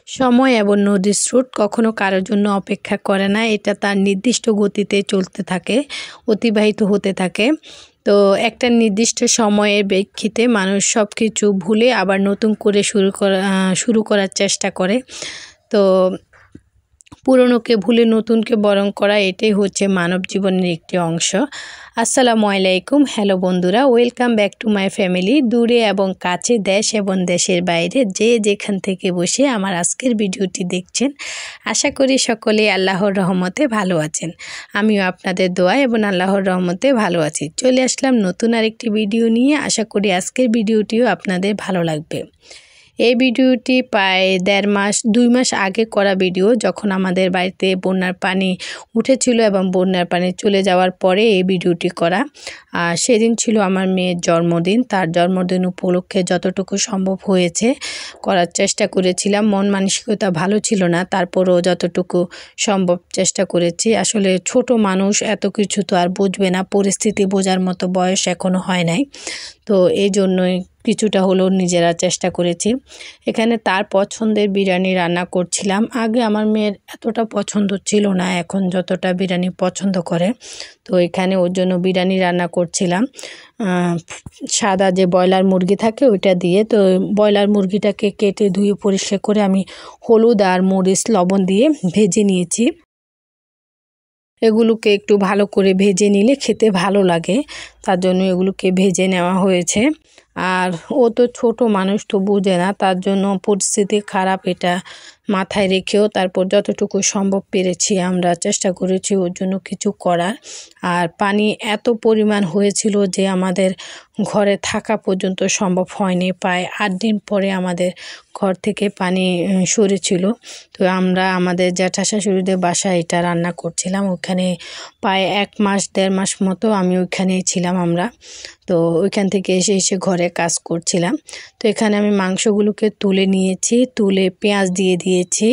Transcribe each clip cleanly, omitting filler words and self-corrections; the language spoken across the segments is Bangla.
সময় এবং নদীর স্রোত কখনো কারোর জন্য অপেক্ষা করে না। এটা তার নির্দিষ্ট গতিতে চলতে থাকে, অতিবাহিত হতে থাকে। তো একটা নির্দিষ্ট সময়ের প্রেক্ষিতে মানুষ সব কিছু ভুলে আবার নতুন করে শুরু করার চেষ্টা করে। তো পুরনোকে ভুলে নতুনকে বরণ করা, এটাই হচ্ছে মানব জীবনের একটি অংশ। আসসালামু আলাইকুম, হ্যালো বন্ধুরা, welcome back to my family. দূরে এবং কাছে, দেশ এবং দেশের বাইরে যে যেখান থেকে বসে আমার আজকের ভিডিওটি দেখছেন, আশা করি সকলে আল্লাহর রহমতে ভালো আছেন। আমিও আপনাদের দোয়া এবং আল্লাহর রহমতে ভালো আছি। চলে আসলাম নতুন আরেকটি ভিডিও নিয়ে। আশা করি আজকের ভিডিওটিও আপনাদের ভালো লাগবে। এই ভিডিওটি প্রায় 2 মাস আগে করা ভিডিও, যখন আমাদের বাড়িতে বন্যার পানি উঠেছিল এবং বন্যার পানি চলে যাওয়ার পরে এই ভিডিওটি করা। আর সেদিন ছিল আমার মেয়ের জন্মদিন। তার জন্মদিন উপলক্ষে যতটুকু সম্ভব হয়েছে করার চেষ্টা করেছিলাম। মন মানসিকতা ভালো ছিল না, তারপরও যতটুকু সম্ভব চেষ্টা করেছি। আসলে ছোট মানুষ, এত কিছু তো আর বুঝবে না, পরিস্থিতি বোঝার মতো বয়স এখনও হয় নাই। তো এই জন্যই কিছুটা হলেও নিজেরা চেষ্টা করেছি। এখানে তার পছন্দের বিরিয়ানি রান্না করছিলাম। আগে আমার মেয়ের এতটা পছন্দ ছিল না, এখন যতটা বিরিয়ানি পছন্দ করে। তো এখানে ওর জন্য বিরিয়ানি রান্না করছিলাম। সাদা যে ব্রয়লার মুরগি থাকে ওইটা দিয়ে। তো ব্রয়লার মুরগিটাকে কেটে ধুয়ে পরিষ্কার করে আমি হলুদ আর মরিচ লবণ দিয়ে ভেজে নিয়েছি। এগুলোকে একটু ভালো করে ভেজে নিলে খেতে ভালো লাগে, তার জন্য এগুলোকে ভেজে নেওয়া হয়েছে। আর ও তো ছোট মানুষ, তো বুঝে না, তার জন্য পরিস্থিতি খারাপ এটা মাথায় রেখেও তারপর যতটুকু সম্ভব পেরেছি আমরা চেষ্টা করেছি ওর জন্য কিছু করার। আর পানি এত পরিমাণ হয়েছিল যে আমাদের ঘরে থাকা পর্যন্ত সম্ভব হয়নি। প্রায় 8 দিন পরে আমাদের ঘর থেকে পানি সরেছিল। তো আমরা আমাদের জ্যাঠা শাশুড়িদের বাসায় এটা রান্না করছিলাম। ওখানে প্রায় 1 মাস 1.5 মাস মতো আমি ওইখানেই ছিলাম আমরা। তো ওইখান থেকে এসে ঘরে কাজ করছিলাম। তো এখানে আমি মাংসগুলোকে তুলে নিয়েছি, তুলে পেঁয়াজ দিয়ে দিয়েছি।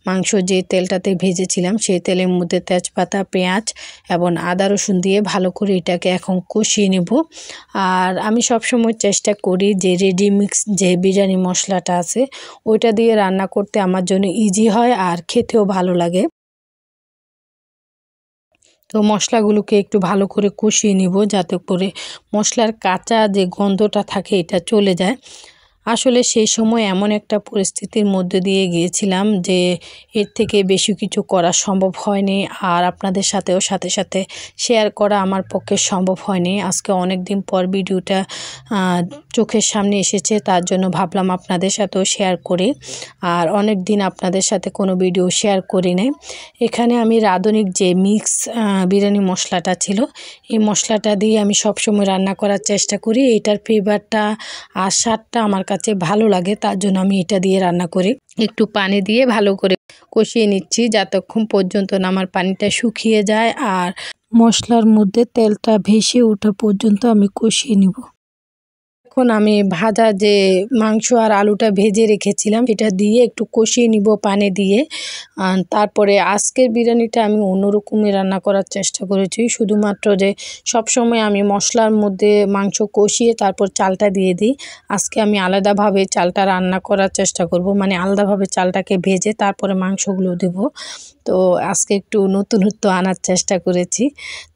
মাংস যে তেলটাতে ভেজেছিলাম সেই তেলের মধ্যে তেজপাতা, পেঁয়াজ এবং আদা রসুন দিয়ে ভালো করে এটাকে এখন কষিয়ে নেব। আর আমি সবসময় চেষ্টা করি যে রেডিমিক্স যে বিরিয়ানি মশলাটা আছে ওইটা দিয়ে রান্না করতে আমার জন্য ইজি হয় আর খেতেও ভালো লাগে। তো মশলাগুলোকে একটু ভালো করে কষিয়ে নিব, যাতে করে মশলার কাঁচা যে গন্ধটা থাকে এটা চলে যায়। আসলে সেই সময় এমন একটা পরিস্থিতির মধ্যে দিয়ে গিয়েছিলাম যে এর থেকে বেশি কিছু করা সম্ভব হয়নি। আর আপনাদের সাথে সাথে শেয়ার করা আমার পক্ষে সম্ভব হয়নি। আজকে অনেক দিন পর ভিডিওটা চোখের সামনে এসেছে, তার জন্য ভাবলাম আপনাদের সাথেও শেয়ার করি। আর অনেক দিন আপনাদের সাথে কোনো ভিডিও শেয়ার করি নাই। এখানে আমি রাঁধুনিক যে মিক্স বিরিয়ানি মশলাটা ছিল, এই মশলাটা দিয়ে আমি সবসময় রান্না করার চেষ্টা করি। এটার ফ্লেভারটা আর স্বাদটা আমার কাছে ভালো লাগে, তার জন্য আমি এটা দিয়ে রান্না করি। একটু পানি দিয়ে ভালো করে কষিয়ে নিচ্ছি যতক্ষণ পর্যন্ত না আমার পানিটা শুকিয়ে যায় আর মশলার মধ্যে তেলটা ভেসে ওঠা পর্যন্ত আমি কষিয়ে নিব। এখন আমি ভাজা যে মাংস আর আলুটা ভেজে রেখেছিলাম সেটা দিয়ে একটু কষিয়ে নিব পানি দিয়ে। তারপরে আজকের বিরিয়ানিটা আমি অন্যরকমই রান্না করার চেষ্টা করেছি। শুধুমাত্র যে সবসময় আমি মশলার মধ্যে মাংস কষিয়ে তারপর চালটা দিয়ে দিই, আজকে আমি আলাদাভাবে চালটা রান্না করার চেষ্টা করব, মানে আলাদাভাবে চালটাকে ভেজে তারপরে মাংসগুলো দেব। তো আজকে একটু নতুনত্ব আনার চেষ্টা করেছি।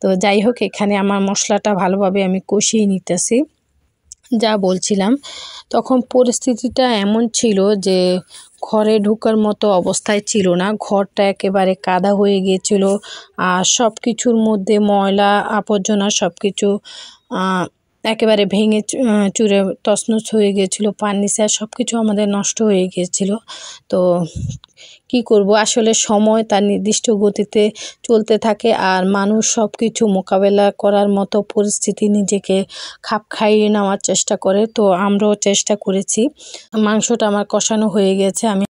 তো যাই হোক, এখানে আমার মশলাটা ভালোভাবে আমি কষিয়ে নিতেছি। যা বলছিলাম, তখন পরিস্থিতিটা এমন ছিল যে ঘরে ঢোকার মতো অবস্থায় ছিল না। ঘরটা একেবারে কাদা হয়ে গিয়েছিল আর সব কিছুর মধ্যে ময়লা আবর্জনা সব কিছু একেবারে ভেঙে চুরে তছনছ হয়ে গিয়েছিল। ফার্নিচার সব কিছু আমাদের নষ্ট হয়ে গিয়েছিল। তো কি করব, আসলে সময় তার নির্দিষ্ট গতিতে চলতে থাকে আর মানুষ সব কিছু মোকাবেলা করার মতো পরিস্থিতি নিজেকে খাপ খাইয়ে নেওয়ার চেষ্টা করে। তো আমরাও চেষ্টা করেছি। মাংসটা আমার কষানো হয়ে গেছে, আমি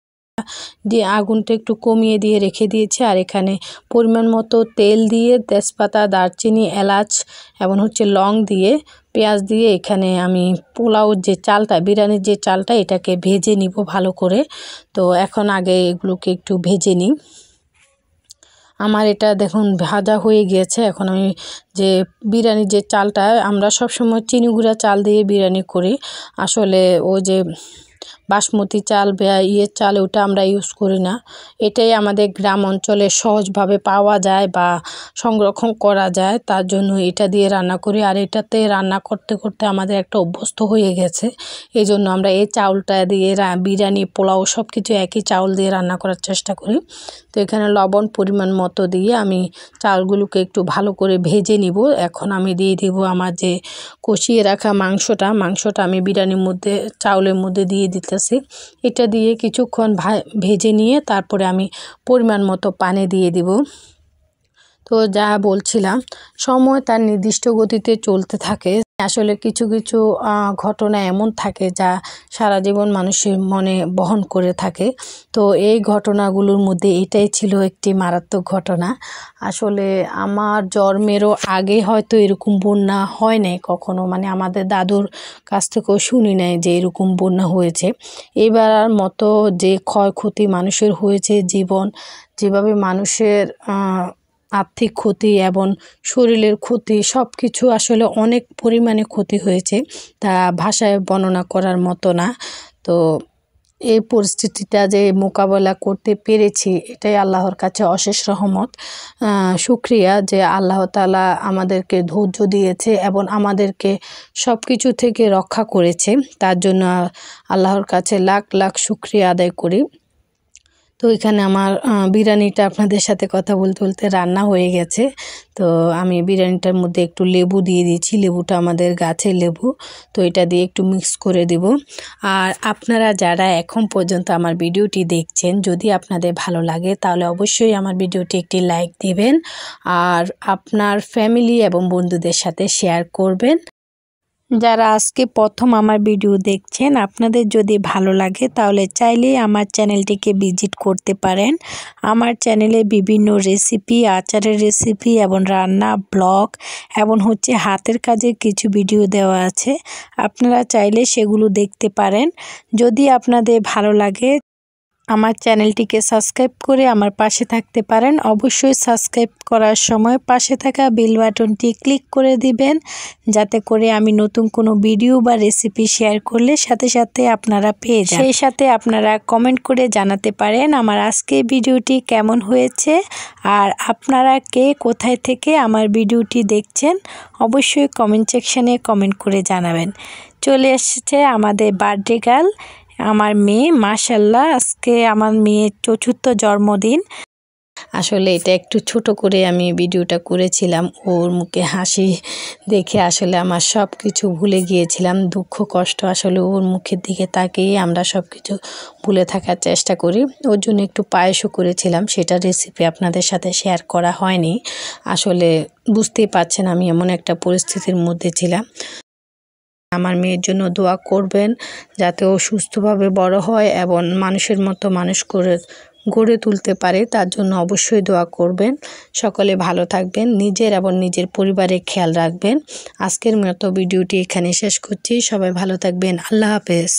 দিয়ে আগুনটা একটু কমিয়ে দিয়ে রেখে দিয়েছি। আর এখানে পরিমাণ মতো তেল দিয়ে তেজপাতা, দারচিনি, এলাচ এবং লং দিয়ে পেঁয়াজ দিয়ে এখানে আমি পোলাওর যে চালটা, বিরিয়ানির যে চালটা, এটাকে ভেজে নিব ভালো করে। তো এখন আগে এগুলোকে একটু ভেজে নিই। আমার এটা দেখুন ভাজা হয়ে গিয়েছে। এখন আমি যে বিরিয়ানির যে চালটা, আমরা সবসময় চিনি গুঁড়া চাল দিয়ে বিরিয়ানি করি। আসলে ওই যে বাসমতি চাল বা চাল ওটা আমরা ইউজ করি না। এটাই আমাদের গ্রাম অঞ্চলে সহজভাবে পাওয়া যায় বা সংরক্ষণ করা যায়, তার জন্য এটা দিয়ে রান্না করি। আর এটাতে রান্না করতে করতে আমাদের একটা অভ্যস্ত হয়ে গেছে, এই জন্য আমরা এই চাউলটা দিয়ে বিরিয়ানি, পোলাও সব কিছু একই চাউল দিয়ে রান্না করার চেষ্টা করি। তো এখানে লবণ পরিমাণ মতো দিয়ে আমি চালগুলোকে একটু ভালো করে ভেজে নিব। এখন আমি দিয়ে দিব আমার যে কষিয়ে রাখা মাংসটা আমি বিরিয়ানির মধ্যে, চাউলের মধ্যে দিয়ে দিতেছি। এটা দিয়ে কিছুক্ষণ ভেজে নিয়ে তারপরে আমি পরিমাণ মতো পানি দিয়ে দিব। তো যা বলছিলাম, সময় তার নির্দিষ্ট গতিতে চলতে থাকে। আসলে কিছু কিছু ঘটনা এমন থাকে যা সারা জীবন মানুষের মনে বহন করে থাকে। তো এই ঘটনাগুলোর মধ্যে এটাই ছিল একটি মারাত্মক ঘটনা। আসলে আমার জন্মেরও আগে হয়তো এরকম বন্যা হয় নাই কখনো, মানে আমাদের দাদুর কাছ থেকেও শুনি নাই যে এরকম বন্যা হয়েছে। এবার মতো যে ক্ষয়ক্ষতি মানুষের হয়েছে, জীবন যেভাবে মানুষের আর্থিক ক্ষতি এবং শরীরের ক্ষতি সব কিছু আসলে অনেক পরিমাণে ক্ষতি হয়েছে, তা ভাষায় বর্ণনা করার মতো না। তো এই পরিস্থিতিটা যে মোকাবেলা করতে পেরেছি, এটাই আল্লাহর কাছে অশেষ রহমত। শুকরিয়া যে আল্লাহ তাআলা আমাদেরকে ধৈর্য দিয়েছে এবং আমাদেরকে সব কিছু থেকে রক্ষা করেছে, তার জন্য আল্লাহর কাছে লাখ লাখ শুকরিয়া আদায় করি। তো এখানে আমার বিরিয়ানিটা আপনাদের সাথে কথা বলতে বলতে রান্না হয়ে গেছে। তো আমি বিরিয়ানিটার মধ্যে একটু লেবু দিয়ে দিয়েছি, লেবুটা আমাদের গাছের লেবু, তো এটা দিয়ে একটু মিক্স করে দেব। আর আপনারা যারা এখন পর্যন্ত আমার ভিডিওটি দেখছেন, যদি আপনাদের ভালো লাগে তাহলে অবশ্যই আমার ভিডিওটি একটি লাইক দিবেন আর আপনার ফ্যামিলি এবং বন্ধুদের সাথে শেয়ার করবেন। যারা আজকে প্রথম আমার ভিডিও দেখছেন, আপনাদের যদি ভালো লাগে তাহলে চাইলেই আমার চ্যানেলটিকে ভিজিট করতে পারেন। আমার চ্যানেলে বিভিন্ন রেসিপি, আচারের রেসিপি এবং রান্না, ব্লগ এবং হাতের কাজের কিছু ভিডিও দেওয়া আছে, আপনারা চাইলে সেগুলো দেখতে পারেন। যদি আপনাদের ভালো লাগে আমার চ্যানেলটিকে সাবস্ক্রাইব করে আমার পাশে থাকতে পারেন। অবশ্যই সাবস্ক্রাইব করার সময় পাশে থাকা বেল বাটনটি ক্লিক করে দিবেন, যাতে করে আমি নতুন কোনো ভিডিও বা রেসিপি শেয়ার করলে সাথে সাথে আপনারা পেয়ে যান। সেই সাথে আপনারা কমেন্ট করে জানাতে পারেন আমার আজকের ভিডিওটি কেমন হয়েছে আর আপনারা কে কোথায় থেকে আমার ভিডিওটি দেখছেন, অবশ্যই কমেন্ট সেকশানে কমেন্ট করে জানাবেন। চলে এসেছে আমাদের বার্থডে গার্ল, আমার মেয়ে। মাশাআল্লাহ, আজকে আমার মেয়ের ৪র্থ জন্মদিন। আসলে এটা একটু ছোট করে আমি ভিডিওটা করেছিলাম, ওর মুখে হাসি দেখে আসলে আমার সব কিছু ভুলে গিয়েছিলাম। দুঃখ কষ্ট আসলে ওর মুখের দিকে তাকিয়ে আমরা সব কিছু ভুলে থাকার চেষ্টা করি। ওর জন্য একটু পায়েসও করেছিলাম, সেটা রেসিপি আপনাদের সাথে শেয়ার করা হয়নি। আসলে বুঝতেই পারছেন আমি এমন একটা পরিস্থিতির মধ্যে ছিলাম। আমার মেয়ের জন্য দোয়া করবেন যাতে ও সুস্থভাবে বড় হয় এবং মানুষের মতো মানুষ করে গড়ে তুলতে পারে, তার জন্য অবশ্যই দোয়া করবেন। সকলে ভালো থাকবেন, নিজের এবং নিজের পরিবারের খেয়াল রাখবেন। আজকের মতো ভিডিওটি এখানে শেষ করছি। সবাই ভালো থাকবেন। আল্লাহ হাফেজ।